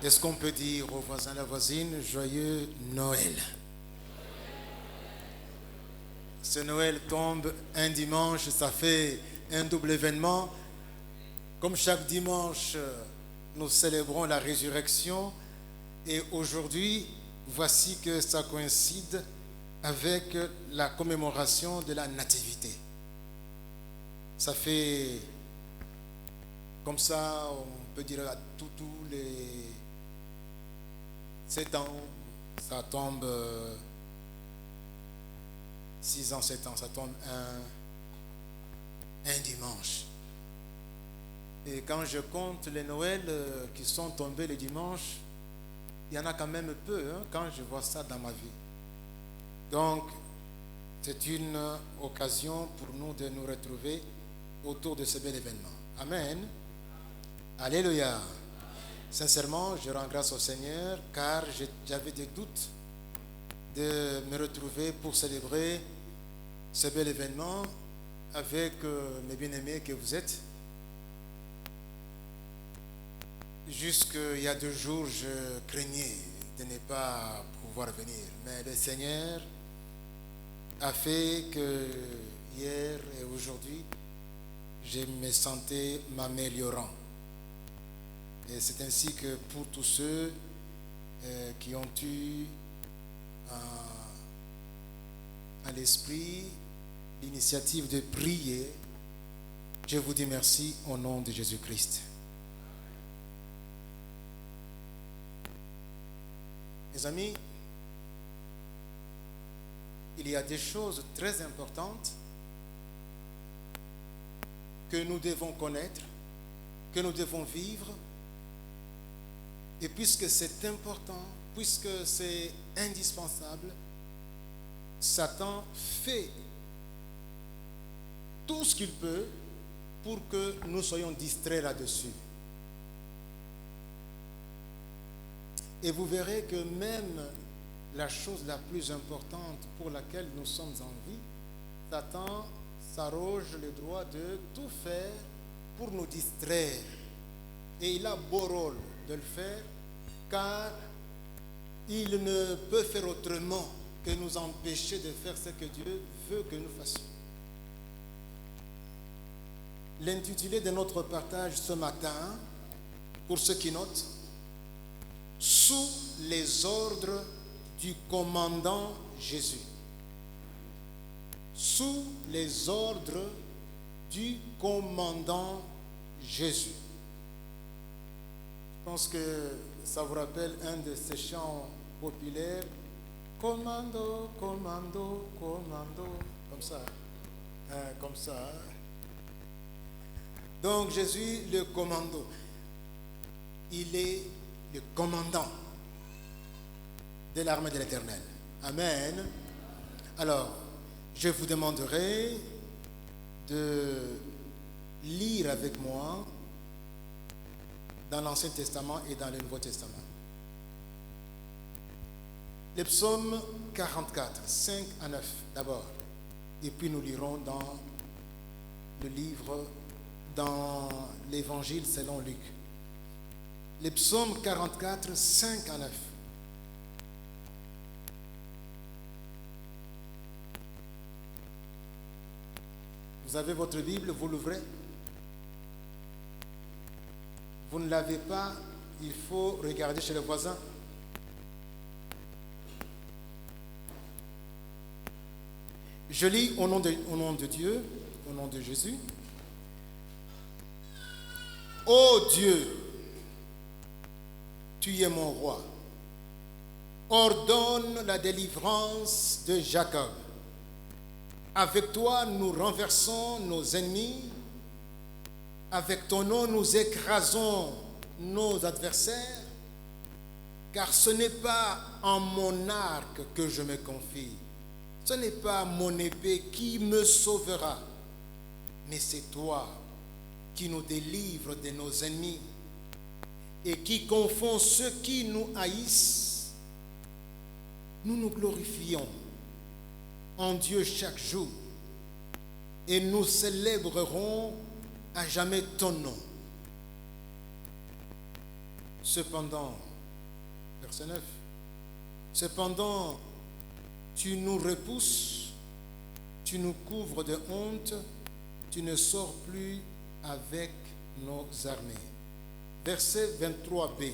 Est-ce qu'on peut dire aux voisins et la voisine, joyeux Noël? Ce Noël tombe un dimanche, ça fait un double événement. Comme chaque dimanche, nous célébrons la résurrection. Et aujourd'hui, voici que ça coïncide avec la commémoration de la nativité. Ça fait comme ça, on peut dire à tous les 7 ans, ça tombe 6 ans, 7 ans, ça tombe un dimanche. Et quand je compte les Noëls qui sont tombés le dimanche, il y en a quand même peu quand je vois ça dans ma vie. Donc, c'est une occasion pour nous de nous retrouver autour de ce bel événement. Amen. Alléluia. Sincèrement, je rends grâce au Seigneur car j'avais des doutes de me retrouver pour célébrer ce bel événement avec mes bien-aimés que vous êtes. Jusqu'il y a 2 jours, je craignais de ne pas pouvoir venir. Mais le Seigneur a fait que hier et aujourd'hui, je me sentais m'améliorant. Et c'est ainsi que pour tous ceux qui ont eu à l'esprit l'initiative de prier, je vous dis merci au nom de Jésus-Christ. Mes amis, il y a des choses très importantes que nous devons connaître, que nous devons vivre. Et puisque c'est important, puisque c'est indispensable, Satan fait tout ce qu'il peut pour que nous soyons distraits là-dessus. Et vous verrez que même la chose la plus importante pour laquelle nous sommes en vie, Satan s'arroge le droit de tout faire pour nous distraire. Et il a beau rôle de le faire, car il ne peut faire autrement que nous empêcher de faire ce que Dieu veut que nous fassions. L'intitulé de notre partage ce matin, pour ceux qui notent, sous les ordres du commandant Jésus. Sous les ordres du commandant Jésus. Je pense que ça vous rappelle un de ces chants populaires. Commando, commando, commando. Comme ça. Comme ça. Donc Jésus, le commando. Il est le commandant de l'armée de l'Éternel. Amen. Alors, je vous demanderai de lire avec moi dans l'Ancien Testament et dans le Nouveau Testament. Le psaume 44, 5 à 9 d'abord. Et puis nous lirons dans le livre, dans l'Évangile selon Luc. Le psaume 44, 5 à 9. Vous avez votre Bible, vous l'ouvrez. Vous ne l'avez pas, il faut regarder chez le voisin. Je lis au nom de Dieu, au nom de Jésus. Ô Dieu, tu es mon roi. Ordonne la délivrance de Jacob. Avec toi, nous renversons nos ennemis. Avec ton nom, nous écrasons nos adversaires. Car ce n'est pas en mon arc que je me confie. Ce n'est pas mon épée qui me sauvera. Mais c'est toi qui nous délivres de nos ennemis et qui confond ceux qui nous haïssent. Nous nous glorifions en Dieu chaque jour et nous célébrerons à jamais ton nom. Cependant, Verset 9. Cependant, tu nous repousses, tu nous couvres de honte, tu ne sors plus avec nos armées. Verset 23b.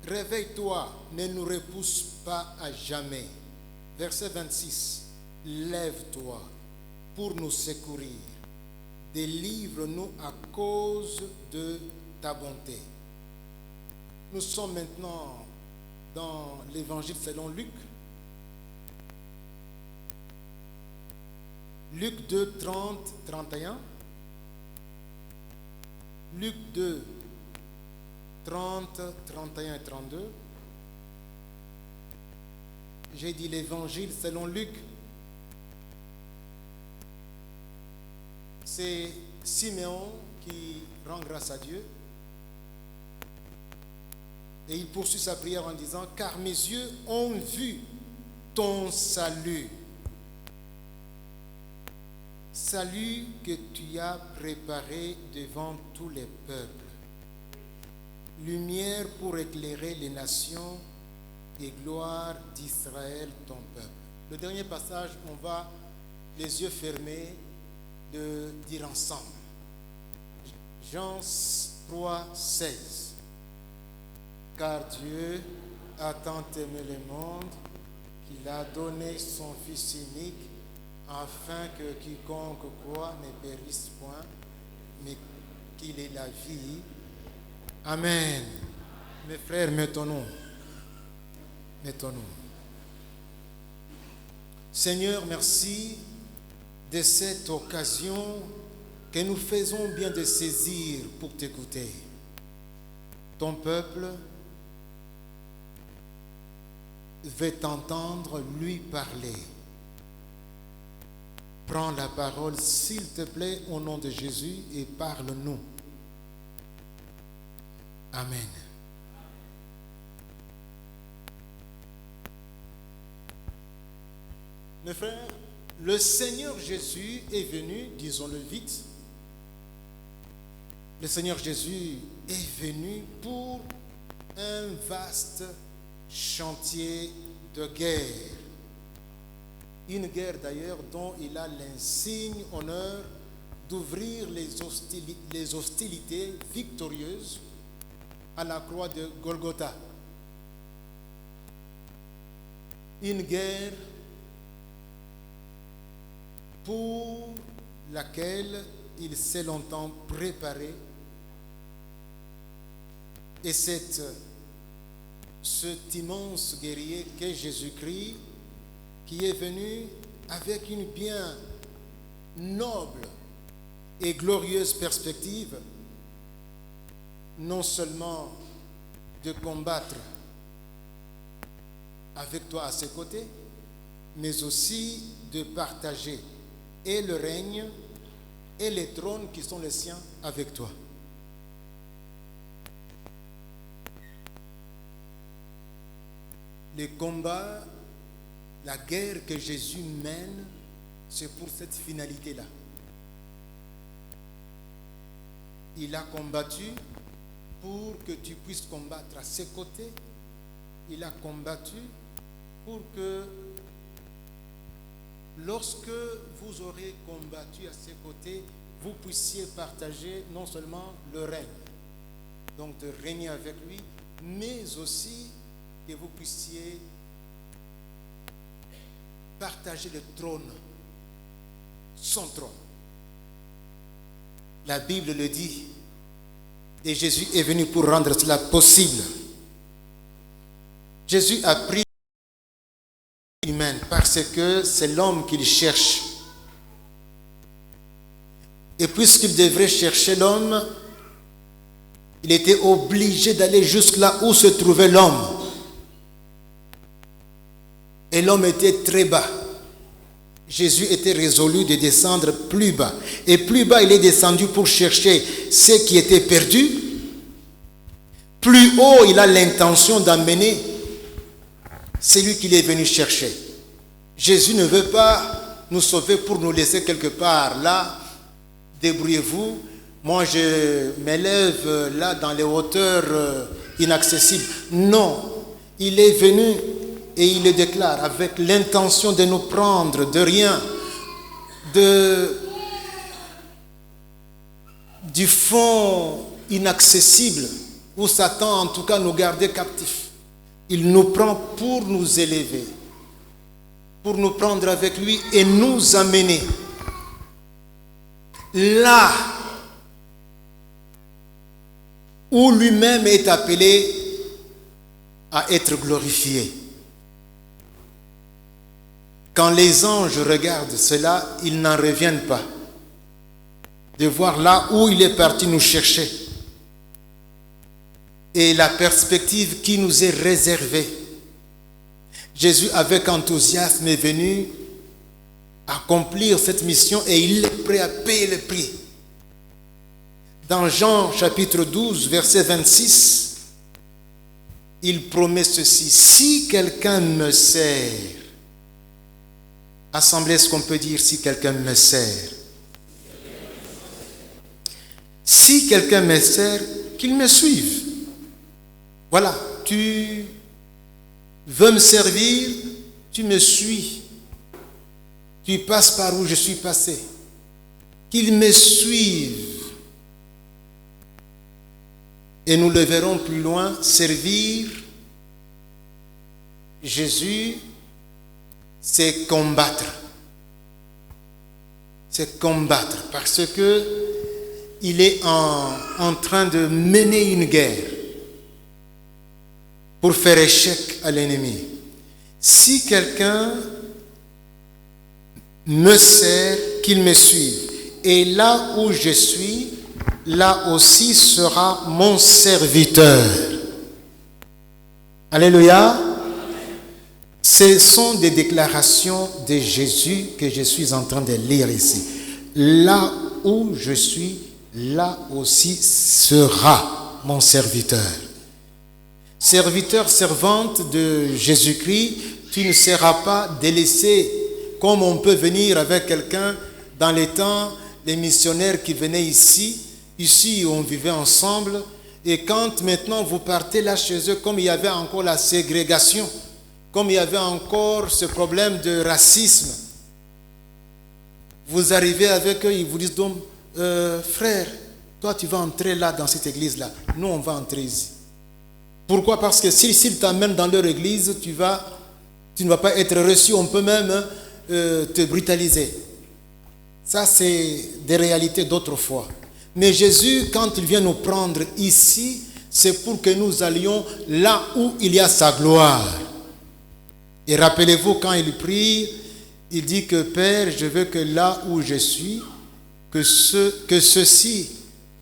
Réveille-toi, ne nous repousse pas à jamais. Verset 26. Lève-toi pour nous secourir. Délivre-nous à cause de ta bonté. Nous sommes maintenant dans l'évangile selon Luc. Luc 2, 30, 31. Luc 2, 30, 31 et 32. J'ai dit l'évangile selon Luc. C'est Siméon qui rend grâce à Dieu. Et il poursuit sa prière en disant, car mes yeux ont vu ton salut. Salut que tu as préparé devant tous les peuples. Lumière pour éclairer les nations et gloire d'Israël, ton peuple. Le dernier passage, on va, les yeux fermés, de dire ensemble. Jean 3, 16. Car Dieu a tant aimé le monde qu'il a donné son Fils unique afin que quiconque croit ne périsse point, mais qu'il ait la vie. Amen. Mes frères, mettons-nous. Mettons-nous. Seigneur, merci de cette occasion que nous faisons bien de saisir pour t'écouter. Ton peuple veut t'entendre lui parler. Prends la parole, s'il te plaît, au nom de Jésus et parle-nous. Amen. Mes frères, le Seigneur Jésus est venu, disons-le vite, le Seigneur Jésus est venu pour un vaste chantier de guerre. Une guerre d'ailleurs dont il a l'insigne honneur d'ouvrir les hostilités victorieuses à la croix de Golgotha. Une guerre pour laquelle il s'est longtemps préparé. Et cet immense guerrier qu'est Jésus-Christ, qui est venu avec une bien noble et glorieuse perspective, non seulement de combattre avec toi à ses côtés, mais aussi de partager et le règne et les trônes qui sont les siens avec toi. Les combats, la guerre que Jésus mène, c'est pour cette finalité-là. Il a combattu pour que tu puisses combattre à ses côtés. Il a combattu pour que lorsque vous aurez combattu à ses côtés, vous puissiez partager non seulement le règne, donc de régner avec lui, mais aussi que vous puissiez partager le trône, son trône. La Bible le dit, et Jésus est venu pour rendre cela possible. Jésus a pris humaine parce que c'est l'homme qu'il cherche. Et puisqu'il devrait chercher l'homme, il était obligé d'aller jusque là où se trouvait l'homme. Et l'homme était très bas. Jésus était résolu de descendre plus bas. Et plus bas, il est descendu pour chercher ce qui était perdu. Plus haut, il a l'intention d'amener celui qu'il est venu chercher. Jésus ne veut pas nous sauver pour nous laisser quelque part là. Débrouillez-vous. Moi, je m'élève là dans les hauteurs inaccessibles. Non. Il est venu et il le déclare avec l'intention de nous prendre de rien, du fond inaccessible où Satan en tout cas nous gardait captifs. Il nous prend pour nous élever, pour nous prendre avec lui et nous amener là où lui-même est appelé à être glorifié. Quand les anges regardent cela, ils n'en reviennent pas de voir là où il est parti nous chercher et la perspective qui nous est réservée. Jésus, avec enthousiasme, est venu accomplir cette mission et il est prêt à payer le prix. Dans Jean chapitre 12, verset 26, il promet ceci: si quelqu'un me sert, assemblée, est-ce qu'on peut dire si quelqu'un me sert? Si quelqu'un me sert, qu'il me suive. Voilà, tu veux me servir, tu me suis. Tu passes par où je suis passé. Qu'il me suive. Et nous le verrons plus loin, servir Jésus, c'est combattre. C'est combattre parce que il est en train de mener une guerre pour faire échec à l'ennemi. Si quelqu'un me sert, qu'il me suive. Et là où je suis, là aussi sera mon serviteur. Alléluia. Ce sont des déclarations de Jésus que je suis en train de lire ici. Là où je suis, là aussi sera mon serviteur. Serviteur, servante de Jésus-Christ, tu ne seras pas délaissé comme on peut venir avec quelqu'un dans les temps, les missionnaires qui venaient ici on vivait ensemble, et quand maintenant vous partez là chez eux, comme il y avait encore la ségrégation, comme il y avait encore ce problème de racisme, vous arrivez avec eux, ils vous disent donc, frère, toi tu vas entrer là dans cette église-là, nous on va entrer ici. Pourquoi? Parce que s'ils t'amènent dans leur église, tu ne vas pas être reçu, on peut même te brutaliser. Ça, c'est des réalités d'autrefois. Mais Jésus, quand il vient nous prendre ici, c'est pour que nous allions là où il y a sa gloire. Et rappelez-vous, quand il prie, il dit que Père, je veux que là où je suis, que ceux-ci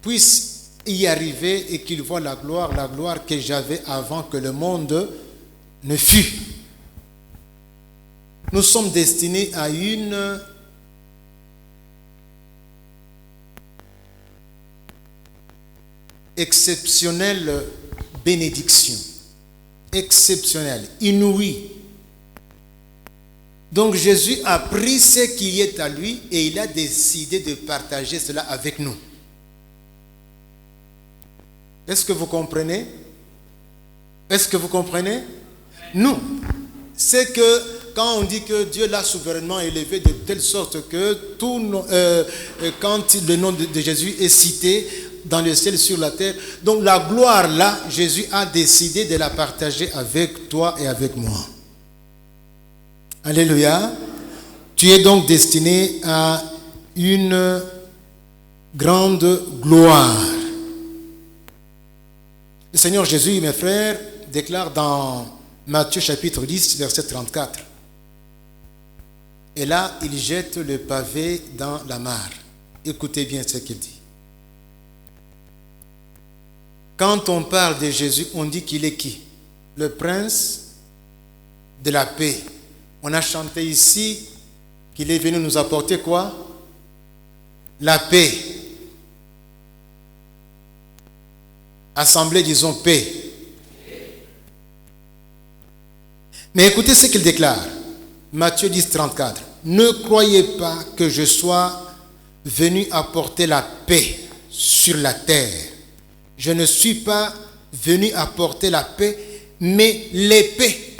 puissent y arriver et qu'ils voient la gloire que j'avais avant que le monde ne fût. Nous sommes destinés à une exceptionnelle bénédiction, exceptionnelle, inouïe. Donc Jésus a pris ce qui est à lui et il a décidé de partager cela avec nous. Est-ce que vous comprenez? Est-ce que vous comprenez? Non. C'est que quand on dit que Dieu l'a souverainement élevé de telle sorte que quand le nom de Jésus est cité dans le ciel, sur la terre, donc la gloire là, Jésus a décidé de la partager avec toi et avec moi. Alléluia. Tu es donc destiné à une grande gloire. Le Seigneur Jésus, mes frères, déclare dans Matthieu chapitre 10, verset 34. Et là, il jette le pavé dans la mare. Écoutez bien ce qu'il dit. Quand on parle de Jésus, on dit qu'il est qui? Le prince de la paix. On a chanté ici qu'il est venu nous apporter quoi? La paix. Assemblée, disons paix. Mais écoutez ce qu'il déclare. Matthieu 10, 34. Ne croyez pas que je sois venu apporter la paix sur la terre. Je ne suis pas venu apporter la paix, mais l'épée.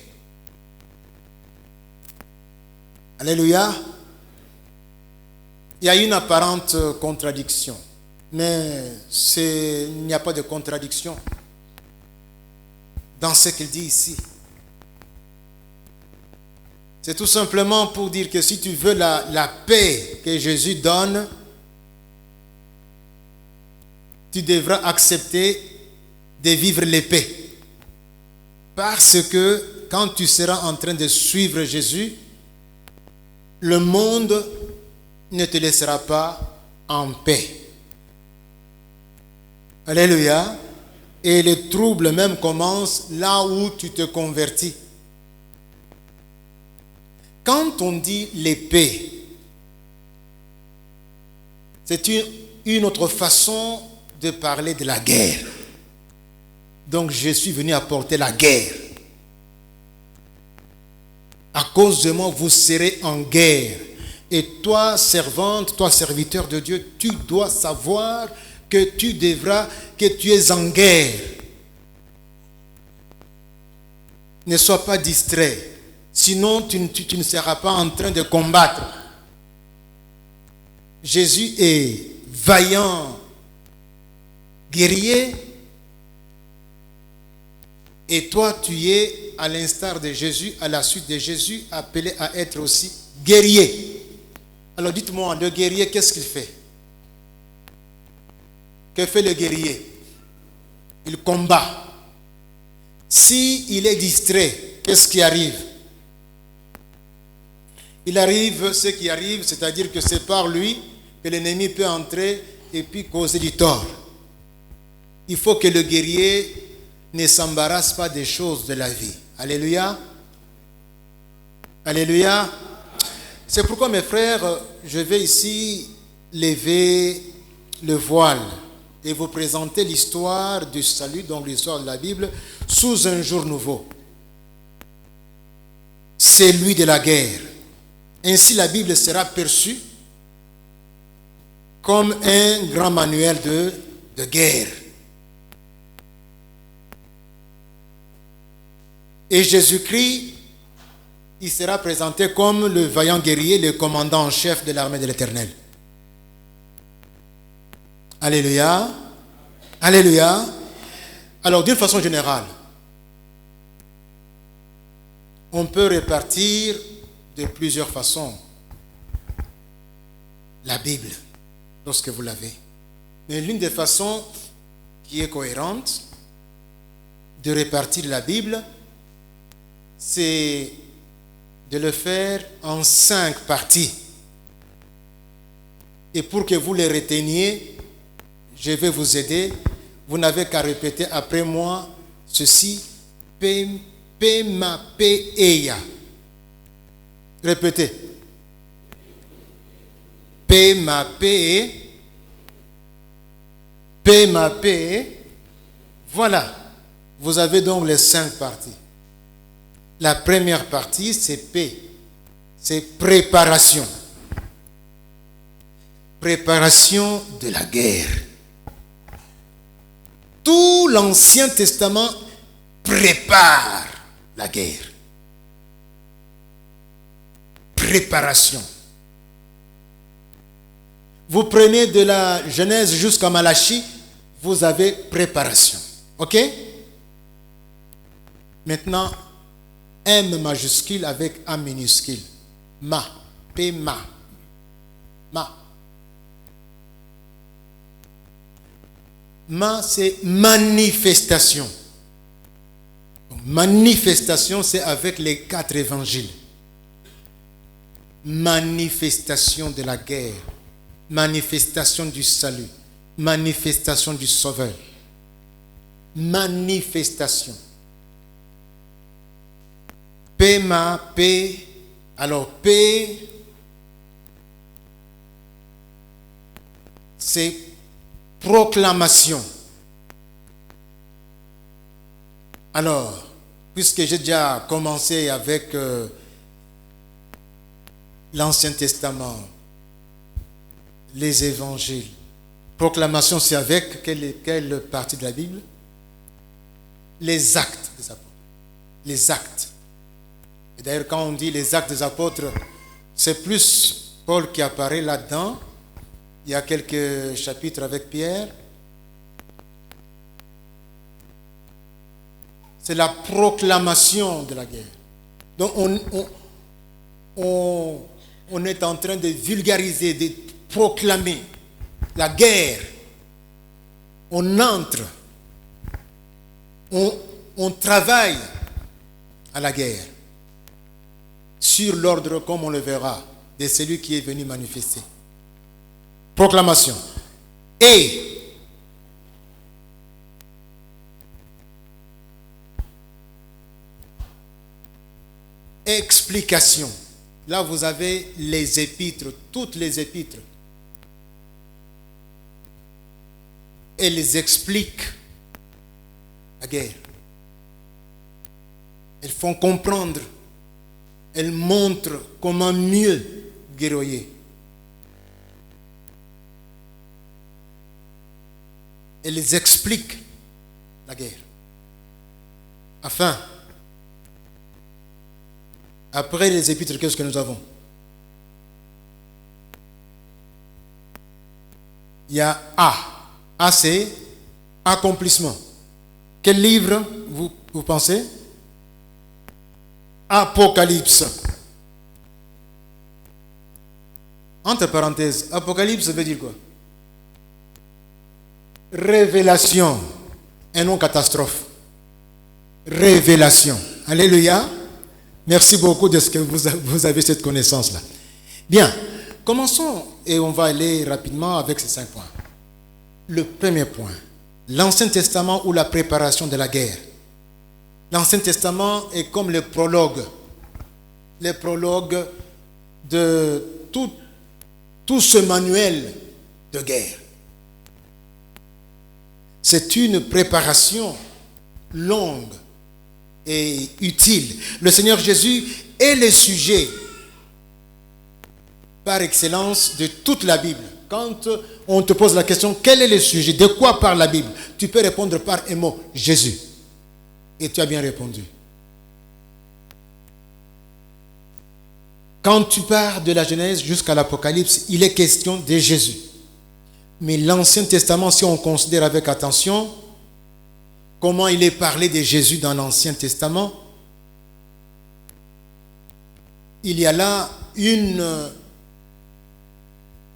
Alléluia. Il y a une apparente contradiction, mais il n'y a pas de contradiction dans ce qu'il dit ici. C'est tout simplement pour dire que si tu veux la paix que Jésus donne, tu devras accepter de vivre l'épée. Parce que quand tu seras en train de suivre Jésus, le monde ne te laissera pas en paix. Alléluia. Et les troubles même commencent là où tu te convertis. Quand on dit l'épée, c'est une autre façon de parler de la guerre. Donc je suis venu apporter la guerre. À cause de moi, vous serez en guerre. Et toi, servante, toi, serviteur de Dieu, tu dois savoir que tu es en guerre. Ne sois pas distrait. Sinon, tu ne seras pas en train de combattre. Jésus est vaillant, guerrier. Et toi, tu es, à l'instar de Jésus, à la suite de Jésus, appelé à être aussi guerrier. Alors dites-moi, le guerrier, qu'est-ce qu'il fait? Que fait le guerrier? Il combat. S'il est distrait, qu'est-ce qui arrive? Il arrive ce qui arrive, c'est-à-dire que c'est par lui que l'ennemi peut entrer et puis causer du tort. Il faut que le guerrier ne s'embarrasse pas des choses de la vie. Alléluia. Alléluia. C'est pourquoi, mes frères, je vais ici lever le voile et vous présenter l'histoire du salut, donc l'histoire de la Bible, sous un jour nouveau. C'est lui de la guerre. Ainsi, la Bible sera perçue comme un grand manuel de guerre. Et Jésus-Christ, il sera présenté comme le vaillant guerrier, le commandant en chef de l'armée de l'Éternel. Alléluia. Alléluia. Alors, d'une façon générale, on peut répartir de plusieurs façons la Bible, lorsque vous l'avez. Mais l'une des façons qui est cohérente de répartir la Bible, c'est de le faire en 5 parties. Et pour que vous les reteniez, je vais vous aider. Vous n'avez qu'à répéter après moi ceci. P ma P E ya. Répétez. P ma P E. P ma P E. Voilà. Vous avez donc les 5 parties. La première partie, c'est P. C'est préparation. Préparation de la guerre. Tout l'Ancien Testament prépare la guerre. Préparation. Vous prenez de la Genèse jusqu'à Malachie, vous avez préparation. Ok? Maintenant, M majuscule avec A minuscule. Ma. P ma. Ma. Ma, c'est manifestation. Donc, manifestation, c'est avec les 4 évangiles. Manifestation de la guerre. Manifestation du salut. Manifestation du Sauveur. Manifestation. P, ma, P. Alors, P, c'est proclamation. Alors, puisque j'ai déjà commencé avec l'Ancien Testament, les évangiles, proclamation, c'est avec quelle partie de la Bible? Les actes des apôtres. les actes. Et d'ailleurs, quand on dit les actes des apôtres, c'est plus Paul qui apparaît là-dedans. Il y a quelques chapitres avec Pierre. C'est la proclamation de la guerre. Donc on est en train de vulgariser, de proclamer la guerre. On entre, on travaille à la guerre sur l'ordre, comme on le verra, de celui qui est venu manifester. Proclamation. Et explication. Là, vous avez les épîtres, toutes les épîtres. Elles expliquent la guerre. Elles font comprendre. Elles montrent comment mieux guerroyer. Elles expliquent la guerre. Afin, après les épîtres, qu'est-ce que nous avons? Il y a A. A, c'est accomplissement. Quel livre vous pensez? Apocalypse. Entre parenthèses, Apocalypse, ça veut dire quoi? Révélation, et non catastrophe. Révélation. Alléluia. Merci beaucoup de ce que vous avez cette connaissance-là. Bien, commençons et on va aller rapidement avec ces 5 points. Le premier point, l'Ancien Testament ou la préparation de la guerre. L'Ancien Testament est comme les prologues de tout ce manuel de guerre. C'est une préparation longue et utile. Le Seigneur Jésus est le sujet par excellence de toute la Bible. Quand on te pose la question, quel est le sujet? De quoi parle la Bible? Tu peux répondre par un mot, Jésus. Et tu as bien répondu. Quand tu pars de la Genèse jusqu'à l'Apocalypse, il est question de Jésus. Mais l'Ancien Testament, si on considère avec attention comment il est parlé de Jésus dans l'Ancien Testament, il y a là une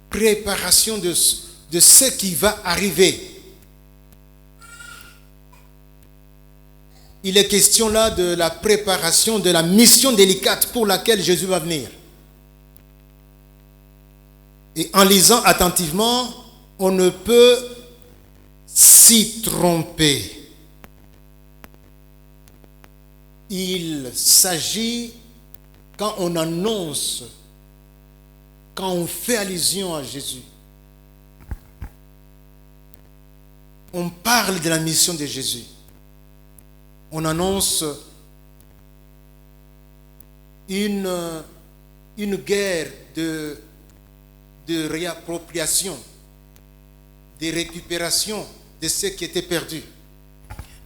préparation de ce qui va arriver. Il est question là de la préparation de la mission délicate pour laquelle Jésus va venir. Et en lisant attentivement, on ne peut s'y tromper. Il s'agit, quand on annonce, quand on fait allusion à Jésus, on parle de la mission de Jésus. On annonce une guerre de réappropriation, de récupération de ce qui était perdu.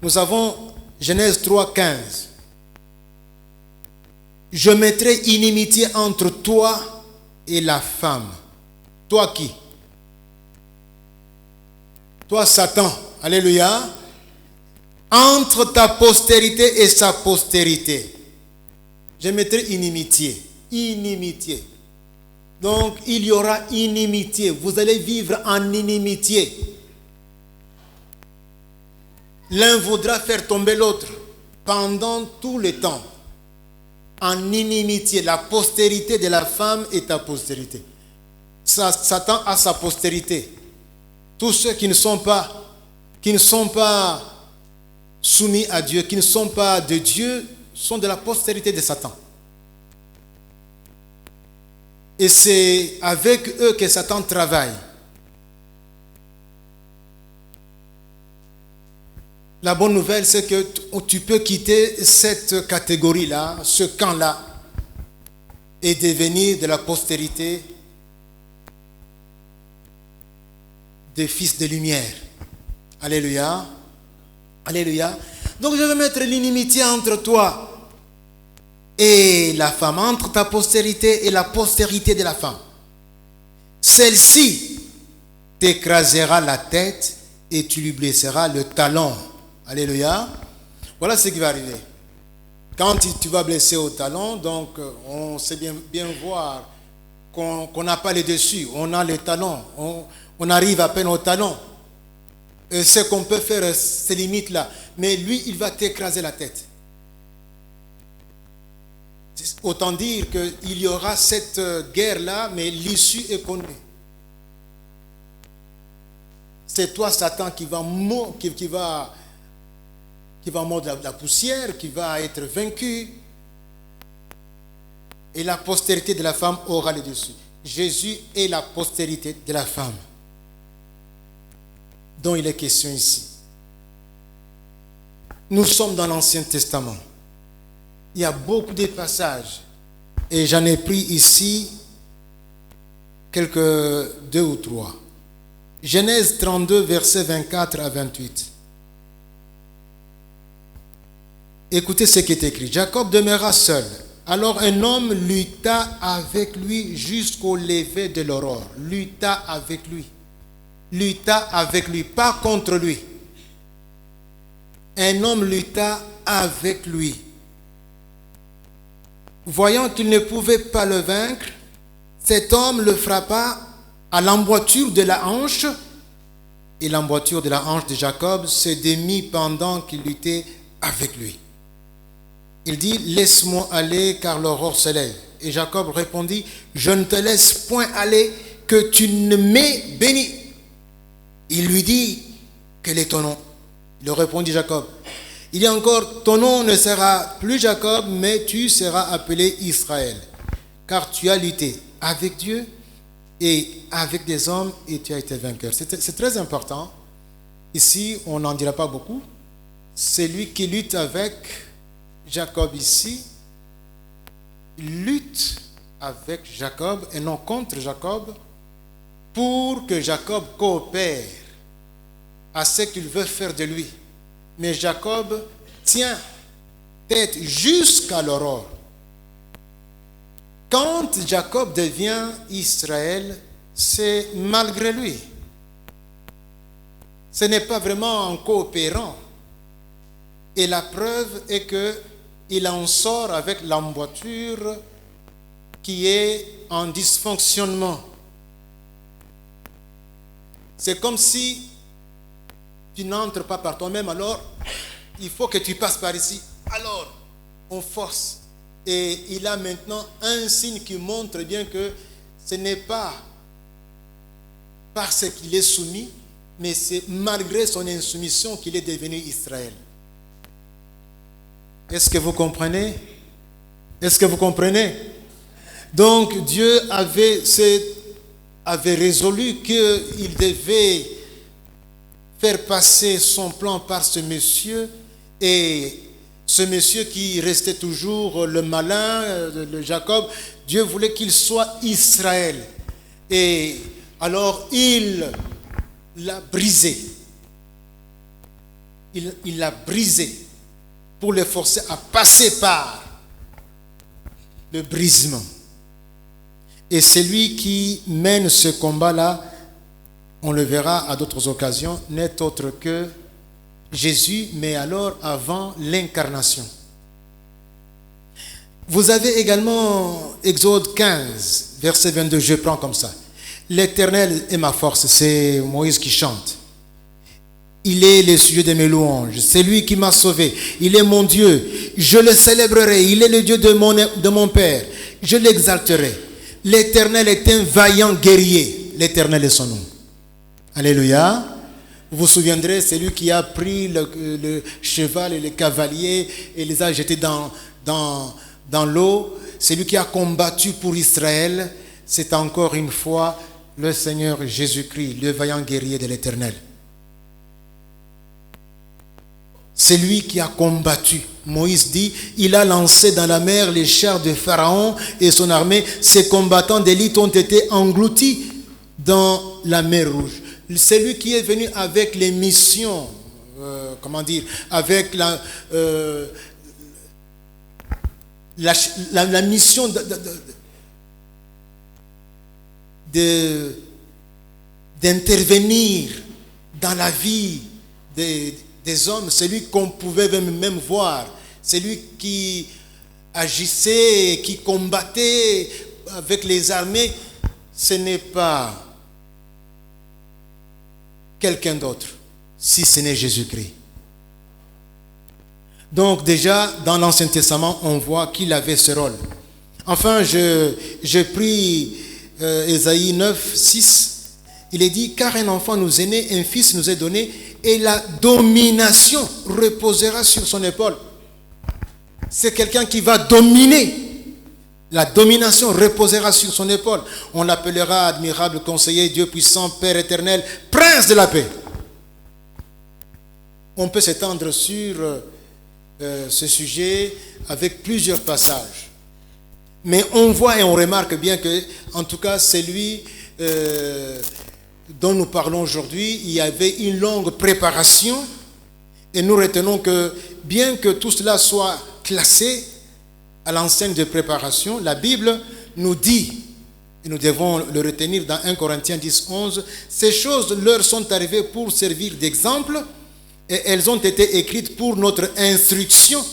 Nous avons Genèse 3, 15. Je mettrai inimitié entre toi et la femme. Toi qui? Toi Satan. Alléluia. Entre ta postérité et sa postérité. Je mettrai inimitié. Inimitié. Donc il y aura inimitié. Vous allez vivre en inimitié. L'un voudra faire tomber l'autre pendant tout le temps. En inimitié. La postérité de la femme est ta postérité. Satan a sa postérité. Tous ceux qui ne sont pas soumis à Dieu, qui ne sont pas de Dieu, sont de la postérité de Satan. Et c'est avec eux que Satan travaille. La bonne nouvelle, c'est que tu peux quitter cette catégorie-là, ce camp-là, et devenir de la postérité des fils de lumière. Alléluia. Alléluia. Donc je vais mettre l'inimitié entre toi et la femme, entre ta postérité et la postérité de la femme. Celle-ci t'écrasera la tête et tu lui blesseras le talon. Alléluia. Voilà ce qui va arriver. Quand tu vas blesser au talon, donc on sait bien voir qu'on n'a pas les dessus, on a les talons, on arrive à peine au talon. Et ce qu'on peut faire, c'est limite là. Mais lui, il va t'écraser la tête. Autant dire qu'il y aura cette guerre-là, mais l'issue est connue. C'est toi, Satan, qui va mordre la poussière, qui va être vaincu. Et la postérité de la femme aura le dessus. Jésus est la postérité de la femme dont il est question ici. Nous sommes dans l'Ancien Testament. Il y a beaucoup de passages. Et j'en ai pris ici quelques 2 ou 3. Genèse 32, versets 24 à 28. Écoutez ce qui est écrit. Jacob demeura seul. Alors un homme lutta avec lui jusqu'au lever de l'aurore. Lutta avec lui. Lutta avec lui, pas contre lui. Un homme lutta avec lui. Voyant qu'il ne pouvait pas le vaincre, cet homme le frappa à l'emboîture de la hanche, et l'emboîture de la hanche de Jacob se démit pendant qu'il luttait avec lui. Il dit, laisse-moi aller car l'aurore se lève. Et Jacob répondit, je ne te laisse point aller que tu ne m'aies béni. Il lui dit, quel est ton nom? Il répondit Jacob. Il dit encore, ton nom ne sera plus Jacob, mais tu seras appelé Israël, car tu as lutté avec Dieu et avec des hommes et tu as été vainqueur. C'est très important. Ici, on n'en dira pas beaucoup. C'est lui qui lutte avec Jacob ici, lutte avec Jacob et non contre Jacob, pour que Jacob coopère à ce qu'il veut faire de lui. Mais Jacob tient tête jusqu'à l'aurore. Quand Jacob devient Israël, c'est malgré lui. Ce n'est pas vraiment en coopérant. Et la preuve est qu'il en sort avec l'emboîture qui est en dysfonctionnement. C'est comme si tu n'entres pas par toi-même, alors il faut que tu passes par ici. Alors, on force. Et il a maintenant un signe qui montre bien que ce n'est pas parce qu'il est soumis, mais c'est malgré son insoumission qu'il est devenu Israël. Est-ce que vous comprenez? Est-ce que vous comprenez? Donc Dieu avait résolu qu'il devait faire passer son plan par ce monsieur, et ce monsieur qui restait toujours le malin, le Jacob, Dieu voulait qu'il soit Israël. Et alors il l'a brisé. Il l'a brisé pour le forcer à passer par le brisement. Et celui qui mène ce combat-là, on le verra à d'autres occasions, n'est autre que Jésus, mais alors avant l'incarnation. Vous avez également Exode 15, verset 22, je prends comme ça. L'Éternel est ma force, c'est Moïse qui chante. Il est le sujet de mes louanges, c'est lui qui m'a sauvé. Il est mon Dieu, je le célébrerai. Il est le Dieu de mon Père, je l'exalterai. L'Éternel est un vaillant guerrier, l'Éternel est son nom. Alléluia. Vous vous souviendrez, c'est lui qui a pris le cheval et le cavalier et les a jetés dans l'eau. C'est lui qui a combattu pour Israël. C'est encore une fois le Seigneur Jésus-Christ, le vaillant guerrier de l'Éternel. C'est lui qui a combattu. Moïse dit, il a lancé dans la mer les chars de Pharaon et son armée. Ses combattants d'élite ont été engloutis dans la mer Rouge. C'est lui qui est venu avec les missions, la mission d'intervenir dans la vie des hommes, celui qu'on pouvait même voir, celui qui agissait, qui combattait avec les armées, ce n'est pas quelqu'un d'autre, si ce n'est Jésus-Christ. Donc déjà, dans l'Ancien Testament, on voit qu'il avait ce rôle. Enfin, je prie Ésaïe 9, 6. Il est dit, car un enfant nous est né, un fils nous est donné, et la domination reposera sur son épaule. C'est quelqu'un qui va dominer. La domination reposera sur son épaule. On l'appellera admirable conseiller, Dieu puissant, Père éternel, prince de la paix. On peut s'étendre sur ce sujet avec plusieurs passages. Mais on voit et on remarque bien que, en tout cas, celui dont nous parlons aujourd'hui, il y avait une longue préparation. Et nous retenons que, bien que tout cela soit classé à l'enseigne de préparation, la Bible nous dit, et nous devons le retenir dans 1 Corinthiens 10, 11, ces choses leur sont arrivées pour servir d'exemple, et elles ont été écrites pour notre instruction,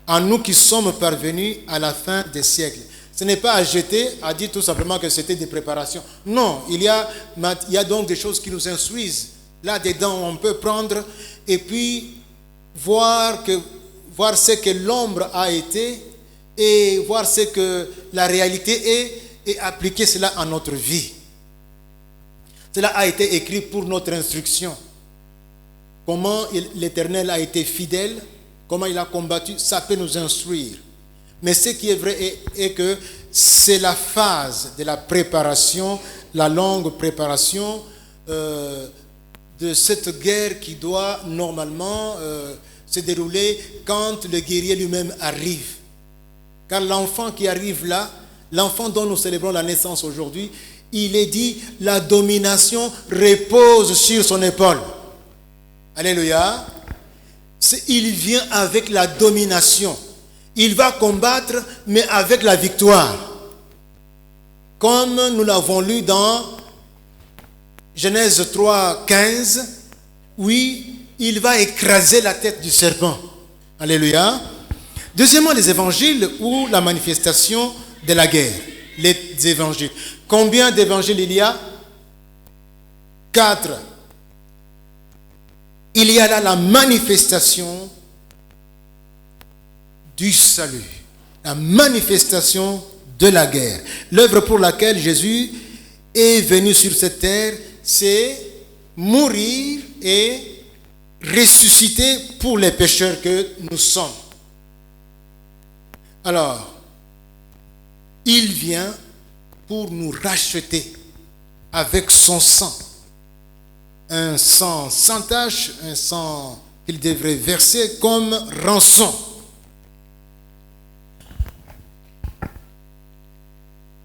à nous qui sommes parvenus à la fin des siècles. Ce n'est pas à jeter, à dire tout simplement que c'était des préparations. Non, il y a donc des choses qui nous instruisent. Là-dedans, on peut prendre et puis voir ce que l'ombre a été et voir ce que la réalité est et appliquer cela à notre vie. Cela a été écrit pour notre instruction. Comment l'Éternel a été fidèle, comment il a combattu, ça peut nous instruire. Mais ce qui est vrai est que c'est la phase de la préparation, la longue préparation de cette guerre qui doit normalement se dérouler quand le guerrier lui-même arrive. Car l'enfant qui arrive là, l'enfant dont nous célébrons la naissance aujourd'hui, il est dit, la domination repose sur son épaule. Alléluia. Il vient avec la domination. Il va combattre, mais avec la victoire. Comme nous l'avons lu dans Genèse 3, 15, oui, il va écraser la tête du serpent. Alléluia. Deuxièmement, les évangiles ou la manifestation de la guerre. Les évangiles. Combien d'évangiles il y a? 4. Il y a là la manifestation du salut, la manifestation de la guerre. L'œuvre pour laquelle Jésus est venu sur cette terre, c'est mourir et ressusciter pour les pécheurs que nous sommes. Alors, il vient pour nous racheter avec son sang. Un sang sans tache, un sang qu'il devrait verser comme rançon.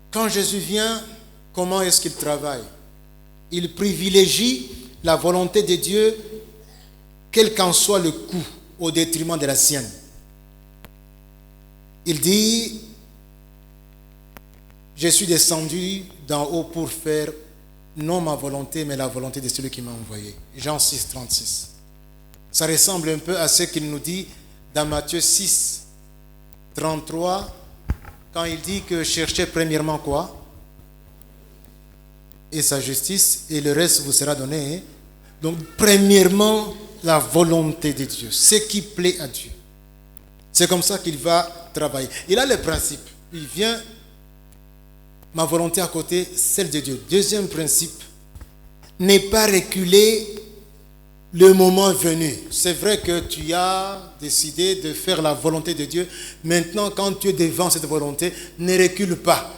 Quand Jésus vient, comment est-ce qu'il travaille? Il privilégie la volonté de Dieu, quel qu'en soit le coût, au détriment de la sienne. Il dit, je suis descendu d'en haut pour faire non ma volonté, mais la volonté de celui qui m'a envoyé. Jean 6, 36. Ça ressemble un peu à ce qu'il nous dit dans Matthieu 6, 33, quand il dit que cherchez premièrement quoi? Et sa justice, et le reste vous sera donné. Donc, premièrement, la volonté de Dieu, ce qui plaît à Dieu. C'est comme ça qu'il va travailler. Il a le principe. Il vient, ma volonté à côté, celle de Dieu. Deuxième principe, n'est pas reculer le moment venu. C'est vrai que tu as décidé de faire la volonté de Dieu. Maintenant, quand tu es devant cette volonté, ne recule pas.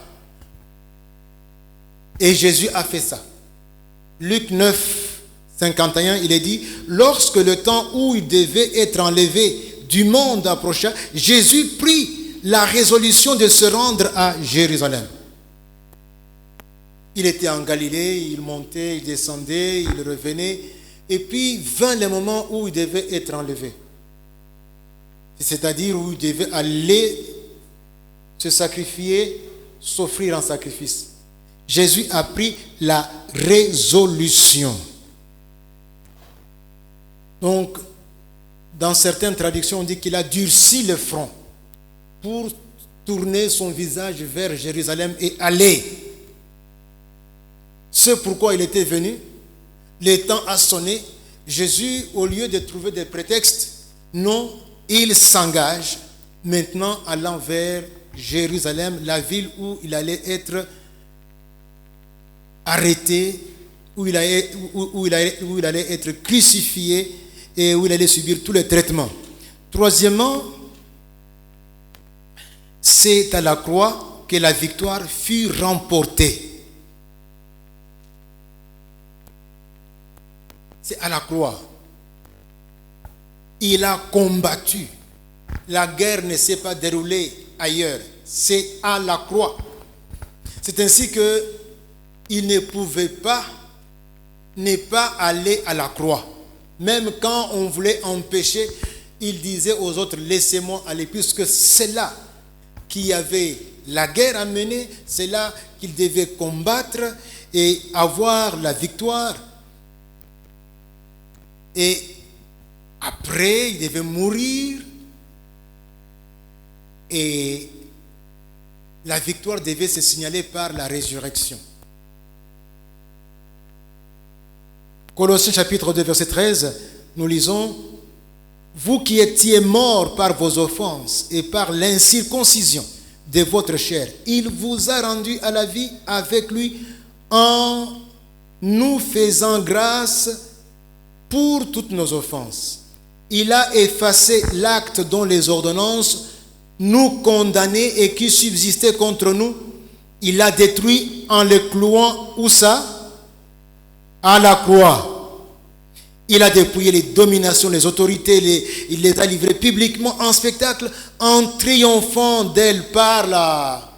Et Jésus a fait ça. Luc 9, 51, il est dit, lorsque le temps où il devait être enlevé du monde approcha, Jésus prit la résolution de se rendre à Jérusalem. Il était en Galilée, il montait, il descendait, il revenait. Et puis vint le moment où il devait être enlevé. C'est-à-dire où il devait aller se sacrifier, s'offrir en sacrifice. Jésus a pris la résolution. Donc, dans certaines traductions, on dit qu'il a durci le front pour tourner son visage vers Jérusalem et aller. C'est pourquoi il était venu. Le temps a sonné. Jésus, au lieu de trouver des prétextes, non, il s'engage maintenant allant vers Jérusalem, la ville où il allait être arrêté, où il allait être crucifié et où il allait subir tous les traitements. Troisièmement, c'est à la croix que la victoire fut remportée. C'est à la croix. Il a combattu. La guerre ne s'est pas déroulée ailleurs. C'est à la croix. C'est ainsi que il ne pouvait pas ne pas aller à la croix. Même quand on voulait empêcher, il disait aux autres, laissez-moi aller, puisque c'est là qu'il y avait la guerre à mener, c'est là qu'il devait combattre et avoir la victoire. Et après, il devait mourir et la victoire devait se signaler par la résurrection. Colossiens chapitre 2, verset 13, nous lisons « Vous qui étiez morts par vos offenses et par l'incirconcision de votre chair, il vous a rendu à la vie avec lui en nous faisant grâce pour toutes nos offenses. Il a effacé l'acte dont les ordonnances nous condamnaient et qui subsistait contre nous. Il l'a détruit en le clouant, où ça? À la croix. Il a dépouillé les dominations, les autorités, il les a livrées publiquement en spectacle en triomphant d'elles par la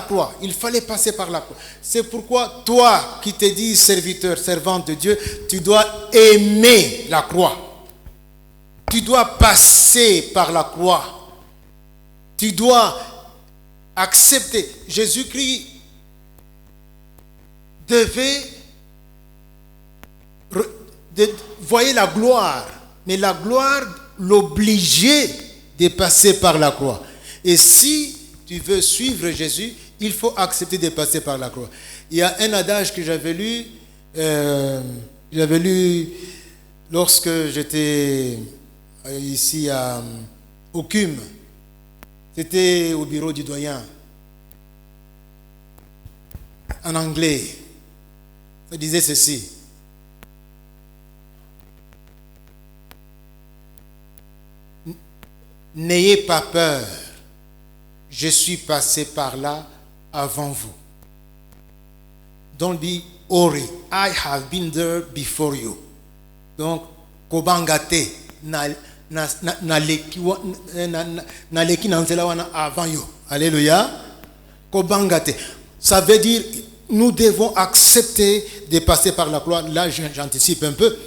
croix. Il fallait passer par la croix. C'est pourquoi toi qui te dis serviteur, servante de Dieu, tu dois aimer la croix. Tu dois passer par la croix. Tu dois accepter. Jésus-Christ devait voyez la gloire, mais la gloire l'obligeait de passer par la croix. Et si tu veux suivre Jésus, il faut accepter de passer par la croix. Il y a un adage que j'avais lu lorsque j'étais ici au CUM. C'était au bureau du doyen, en anglais. Ça disait ceci: n'ayez pas peur, je suis passé par là avant vous. Don't be worried, I have been there before you. Donc, kobangate naleki nansela wana avant you. Alléluia. Kobangate. Ça veut dire, nous devons accepter de passer par la croix. Là, j'anticipe un peu.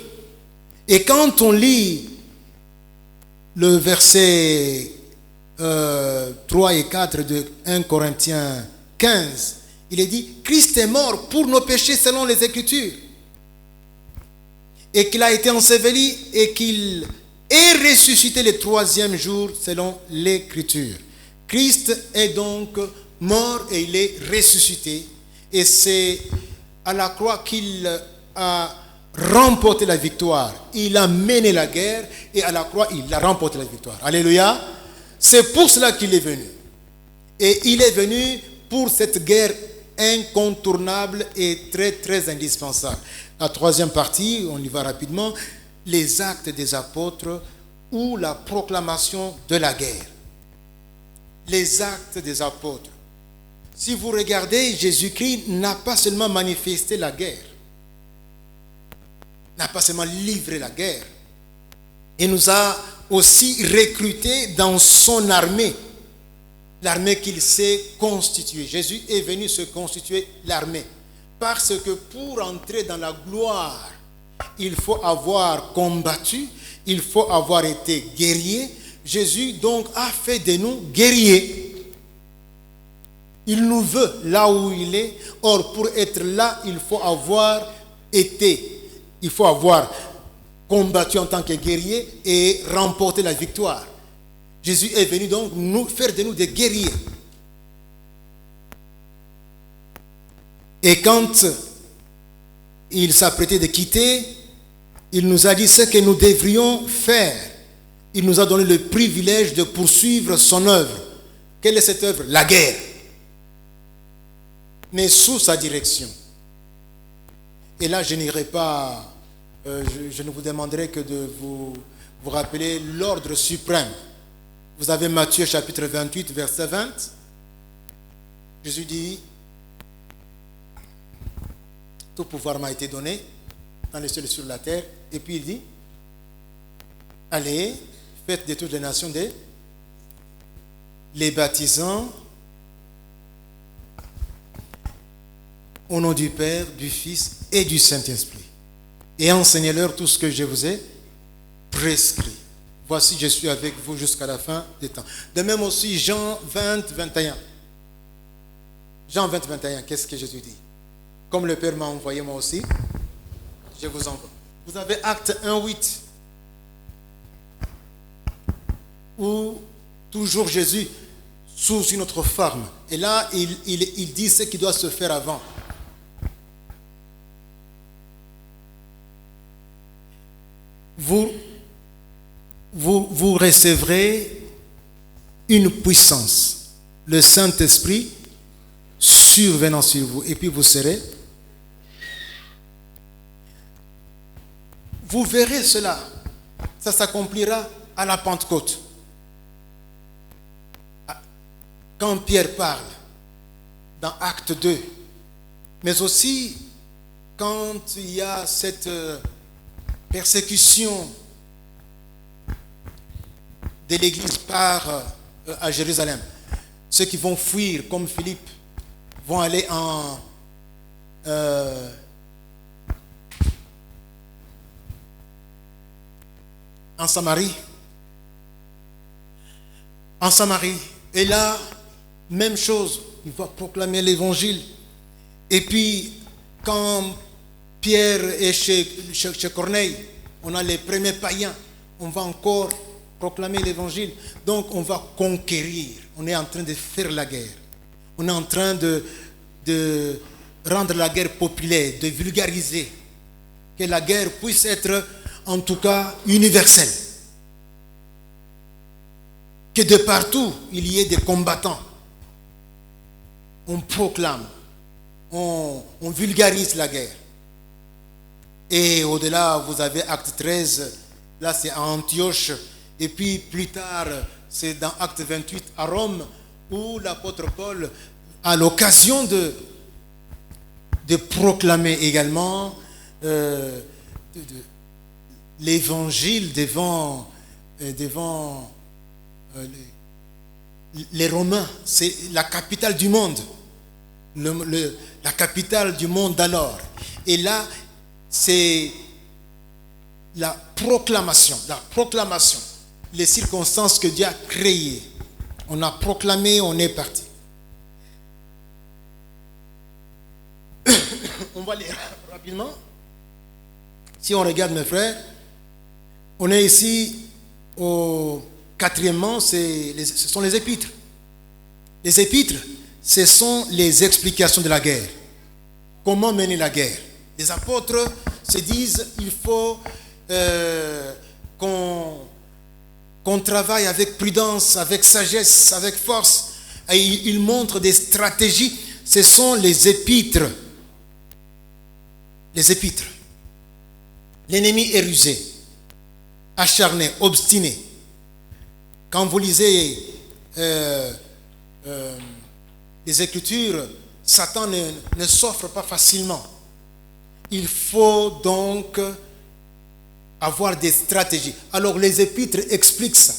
Et quand on lit le verset 3 et 4 de 1 Corinthiens 15, il est dit: Christ est mort pour nos péchés selon les Écritures, et qu'il a été enseveli et qu'il est ressuscité le troisième jour selon l'Écriture. Christ est donc mort et il est ressuscité, et c'est à la croix qu'il a remporté la victoire. Il a mené la guerre et à la croix il a remporté la victoire. Alléluia. C'est pour cela qu'il est venu. Et il est venu pour cette guerre incontournable et très très indispensable. La troisième partie, on y va rapidement, les actes des apôtres ou la proclamation de la guerre. Les actes des apôtres. Si vous regardez, Jésus-Christ n'a pas seulement manifesté la guerre, n'a pas seulement livré la guerre, il nous a aussi recrutés dans son armée, l'armée qu'il s'est constituée. Jésus est venu se constituer l'armée, parce que pour entrer dans la gloire, il faut avoir combattu, il faut avoir été guerrier. Jésus donc a fait de nous guerriers. Il nous veut là où il est. Or, pour être là, il faut avoir combattu en tant que guerrier et remporter la victoire. Jésus est venu donc faire de nous des guerriers. Et quand il s'apprêtait de quitter, il nous a dit ce que nous devrions faire. Il nous a donné le privilège de poursuivre son œuvre. Quelle est cette œuvre? La guerre. Mais sous sa direction. Et là, je n'irai pas, je ne vous demanderai que de vous rappeler l'ordre suprême. Vous avez Matthieu chapitre 28, verset 20. Jésus dit, tout pouvoir m'a été donné dans les cieux et sur la terre. Et puis il dit, allez, faites de toutes les nations les baptisant au nom du Père, du Fils et du Saint-Esprit. Et enseignez-leur tout ce que je vous ai prescrit. Voici, je suis avec vous jusqu'à la fin des temps. De même aussi, Jean 20, 21. Jean 20, 21, qu'est-ce que Jésus dit? Comme le Père m'a envoyé moi aussi, je vous envoie. Vous avez Acte 1, 8. Où toujours Jésus sous une autre forme. Et là, il dit ce qui doit se faire avant. Vous recevrez une puissance, le Saint-Esprit survenant sur vous, et puis vous verrez cela, ça s'accomplira à la Pentecôte. Quand Pierre parle dans Acte 2, mais aussi quand il y a cette persécution de l'Église à Jérusalem. Ceux qui vont fuir, comme Philippe, vont aller en Samarie. En Samarie. Et là, même chose, il va proclamer l'évangile. Et puis, quand Pierre est chez Corneille, on a les premiers païens, on va encore proclamer l'évangile. Donc on va conquérir. On est en train de faire la guerre. On est en train de rendre la guerre populaire, de vulgariser. Que la guerre puisse être en tout cas universelle. Que de partout il y ait des combattants. On proclame, on vulgarise la guerre. Et au-delà, vous avez Acte 13, là c'est à Antioche. Et puis plus tard, c'est dans Acte 28 à Rome, où l'apôtre Paul a l'occasion de proclamer également l'évangile devant les Romains. C'est la capitale du monde. La capitale du monde d'alors. Et là, c'est la proclamation, les circonstances que Dieu a créées. On a proclamé, on est parti. On va lire rapidement. Si on regarde, mes frères, on est ici au quatrièmement, ce sont les épîtres. Les épîtres, ce sont les explications de la guerre. Comment mener la guerre? Les apôtres se disent, il faut qu'on travaille avec prudence, avec sagesse, avec force. Et ils montrent des stratégies. Ce sont les épîtres. Les épîtres. L'ennemi est rusé, acharné, obstiné. Quand vous lisez les Écritures, Satan ne s'offre pas facilement. Il faut donc avoir des stratégies. Alors les épîtres expliquent ça.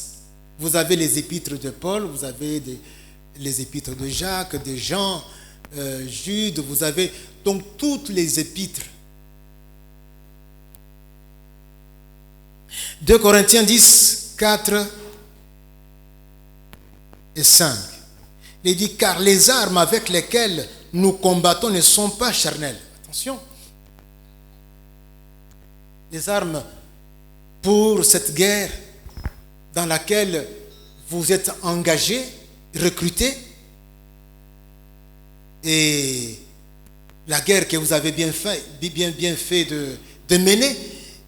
Vous avez les épîtres de Paul, vous avez les épîtres de Jacques, de Jean, Jude, vous avez donc toutes les épîtres. 2 Corinthiens 10, 4 et 5. Il dit, car les armes avec lesquelles nous combattons ne sont pas charnelles. Attention. Les armes pour cette guerre dans laquelle vous êtes engagés, recrutés, et la guerre que vous avez bien fait de mener,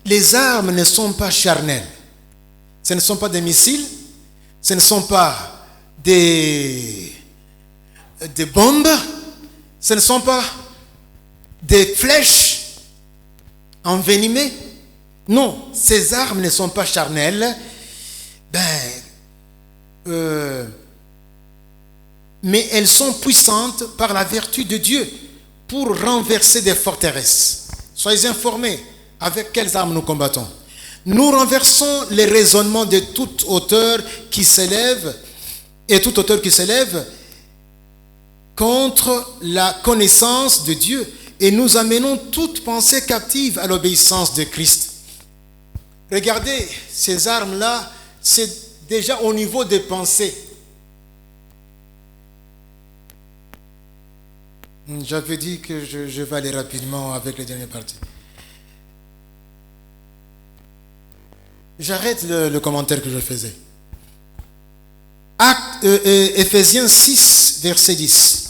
les armes ne sont pas charnelles. Ce ne sont pas des missiles, ce ne sont pas des bombes, ce ne sont pas des flèches envenimées. Non, ces armes ne sont pas charnelles, mais elles sont puissantes par la vertu de Dieu pour renverser des forteresses. Soyez informés avec quelles armes nous combattons. Nous renversons les raisonnements de toute hauteur qui s'élève contre la connaissance de Dieu et nous amenons toute pensée captive à l'obéissance de Christ. Regardez, ces armes-là, c'est déjà au niveau des pensées. J'avais dit que je vais aller rapidement avec les dernières parties. J'arrête le commentaire que je faisais. Éphésiens 6, verset 10.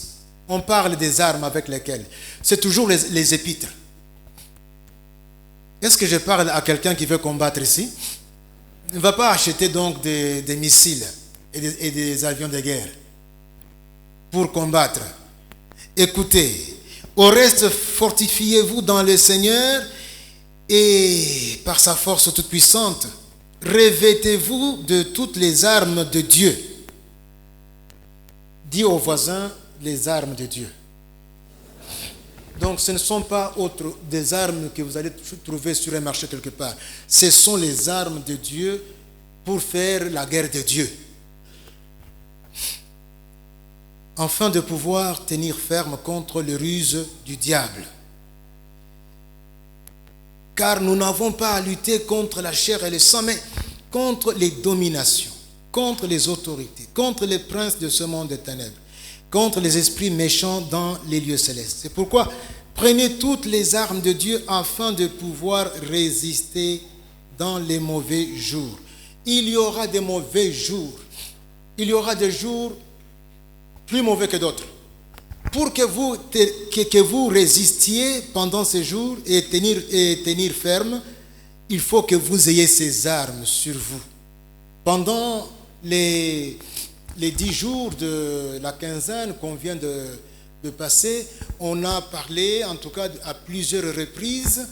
On parle des armes avec lesquelles. C'est toujours les épîtres. Est-ce que je parle à quelqu'un qui veut combattre ici? Il ne va pas acheter donc des missiles et des avions de guerre pour combattre. Écoutez, au reste, fortifiez-vous dans le Seigneur et par sa force toute puissante, revêtez-vous de toutes les armes de Dieu. Dis au voisin, les armes de Dieu. Donc ce ne sont pas des armes que vous allez trouver sur un marché quelque part. Ce sont les armes de Dieu pour faire la guerre de Dieu. Afin de pouvoir tenir ferme contre les ruses du diable. Car nous n'avons pas à lutter contre la chair et le sang, mais contre les dominations, contre les autorités, contre les princes de ce monde des ténèbres, contre les esprits méchants dans les lieux célestes. C'est pourquoi prenez toutes les armes de Dieu afin de pouvoir résister dans les mauvais jours. Il y aura des mauvais jours. Il y aura des jours plus mauvais que d'autres. Pour que vous résistiez pendant ces jours et tenir ferme, il faut que vous ayez ces armes sur vous. Pendant les 10 jours de la quinzaine qu'on vient de passer, on a parlé, en tout cas à plusieurs reprises,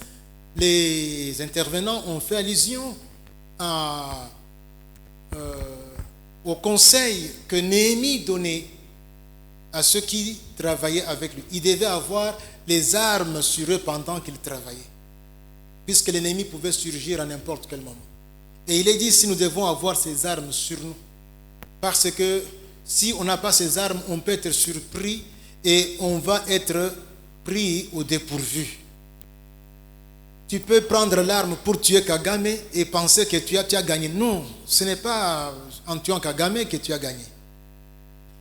les intervenants ont fait allusion au conseil que Néhémie donnait à ceux qui travaillaient avec lui. Ils devaient avoir les armes sur eux pendant qu'ils travaillaient, puisque l'ennemi pouvait surgir à n'importe quel moment. Et il est dit, si nous devons avoir ces armes sur nous, parce que si on n'a pas ces armes, on peut être surpris et on va être pris au dépourvu. Tu peux prendre l'arme pour tuer Kagame et penser que tu as gagné. Non, ce n'est pas en tuant Kagame que tu as gagné.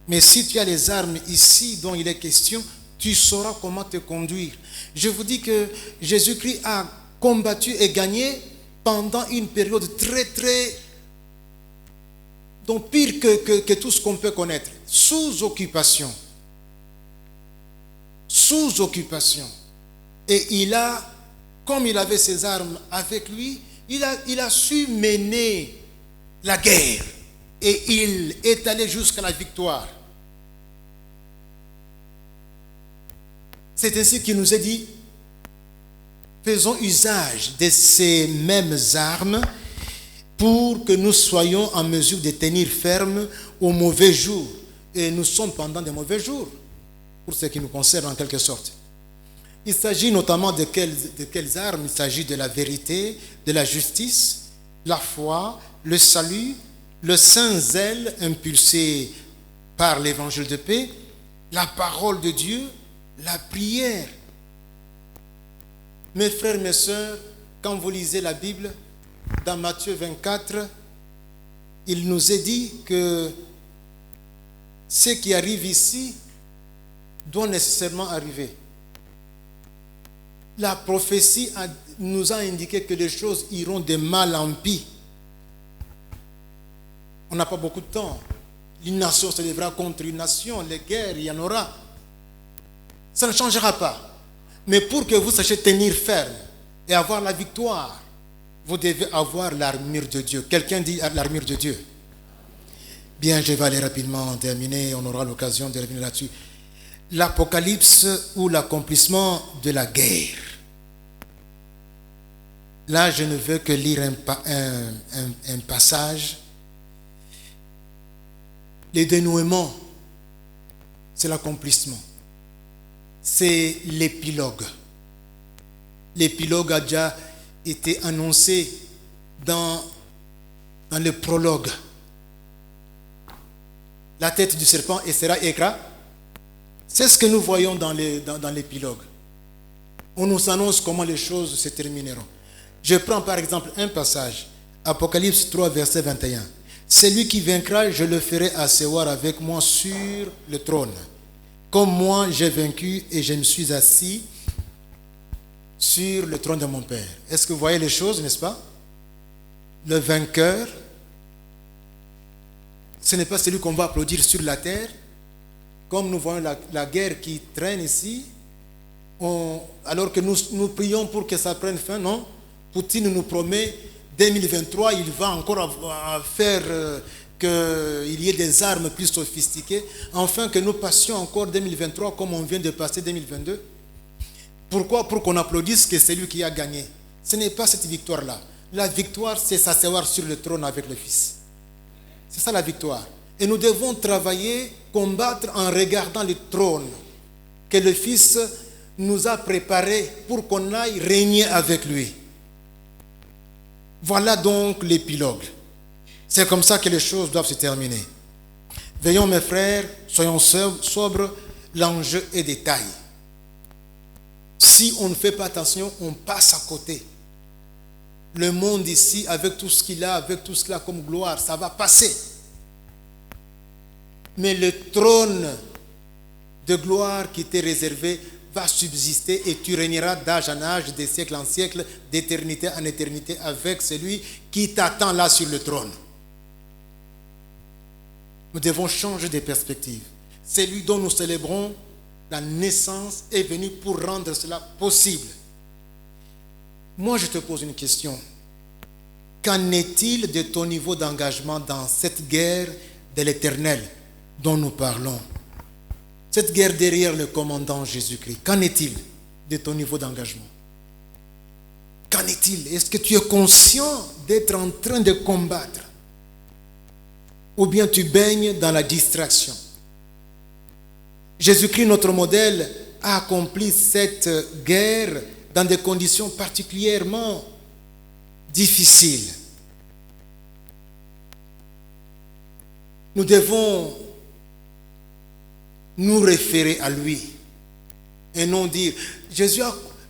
Mais si tu as les armes ici dont il est question, tu sauras comment te conduire. Je vous dis que Jésus-Christ a combattu et gagné pendant une période très, très... donc pire que tout ce qu'on peut connaître. Sous occupation. Sous occupation. Et il a, comme il avait ses armes avec lui, il a su mener la guerre. Et il est allé jusqu'à la victoire. C'est ainsi qu'il nous est dit, faisons usage de ces mêmes armes pour que nous soyons en mesure de tenir ferme aux mauvais jours. Et nous sommes pendant des mauvais jours, pour ce qui nous concerne en quelque sorte. Il s'agit notamment de quelles armes? Il s'agit de la vérité, de la justice, la foi, le salut, le saint zèle impulsé par l'évangile de paix, la parole de Dieu, la prière. Mes frères, mes sœurs, quand vous lisez la Bible, dans Matthieu 24, il nous est dit que ce qui arrive ici doit nécessairement arriver. La prophétie nous a indiqué que les choses iront de mal en pis. On n'a pas beaucoup de temps. Une nation se lèvera contre une nation, les guerres, il y en aura. Ça ne changera pas. Mais pour que vous sachiez tenir ferme et avoir la victoire, vous devez avoir l'armure de Dieu. Quelqu'un dit l'armure de Dieu. Bien, je vais aller rapidement terminer, on aura l'occasion de revenir là-dessus. L'Apocalypse ou l'accomplissement de la guerre. Là, je ne veux que lire un passage. Le dénouement, c'est l'accomplissement. C'est l'épilogue. L'épilogue a déjà été annoncé dans le prologue. La tête du serpent sera écrasée. C'est ce que nous voyons dans l'épilogue. On nous annonce comment les choses se termineront. Je prends par exemple un passage, Apocalypse 3, verset 21. Celui qui vaincra, je le ferai asseoir avec moi sur le trône. Comme moi, j'ai vaincu et je me suis assis sur le trône de mon Père. Est-ce que vous voyez les choses, n'est-ce pas? Le vainqueur, ce n'est pas celui qu'on va applaudir sur la terre. Comme nous voyons la guerre qui traîne ici, alors que nous prions pour que ça prenne fin, non? Poutine nous promet 2023, il va encore faire qu'il y ait des armes plus sophistiquées, afin que nous passions encore 2023 comme on vient de passer 2022. Pourquoi? Pour qu'on applaudisse que c'est lui qui a gagné. Ce n'est pas cette victoire-là. La victoire, c'est s'asseoir sur le trône avec le Fils. C'est ça la victoire. Et nous devons travailler, combattre en regardant le trône que le Fils nous a préparé pour qu'on aille régner avec lui. Voilà donc l'épilogue. C'est comme ça que les choses doivent se terminer. Veillons mes frères, soyons sobres, l'enjeu est de taille. Si on ne fait pas attention, on passe à côté. Le monde ici, avec tout ce qu'il a, avec tout ce qu'il a comme gloire, ça va passer. Mais le trône de gloire qui t'est réservé va subsister et tu régneras d'âge en âge, de siècle en siècle, d'éternité en éternité avec celui qui t'attend là sur le trône. Nous devons changer de perspective. Celui dont nous célébrons la naissance est venu pour rendre cela possible. Moi, je te pose une question. Qu'en est-il de ton niveau d'engagement dans cette guerre de l'éternel dont nous parlons? Cette guerre derrière le commandant Jésus-Christ, qu'en est-il de ton niveau d'engagement? Qu'en est-il? Est-ce que tu es conscient d'être en train de combattre? Ou bien tu baignes dans la distraction? Jésus-Christ, notre modèle, a accompli cette guerre dans des conditions particulièrement difficiles. Nous devons nous référer à lui et non dire Jésus,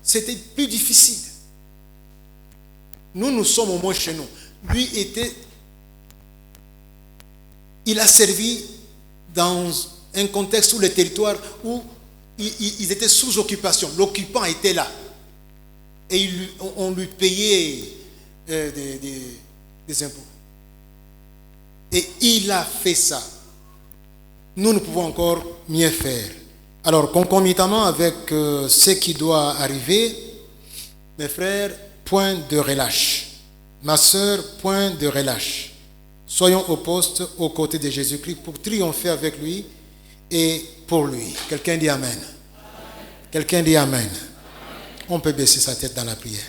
c'était plus difficile. Nous sommes au moins chez nous. Lui il a servi dans un contexte où le territoire où ils étaient sous occupation. L'occupant était là et on lui payait des impôts. Et il a fait ça. Nous pouvons encore mieux faire. Alors, concomitamment avec ce qui doit arriver, mes frères, point de relâche. Ma sœur, point de relâche. Soyons au poste, aux côtés de Jésus-Christ, pour triompher avec lui et pour lui. Quelqu'un dit Amen. Quelqu'un dit Amen. On peut baisser sa tête dans la prière.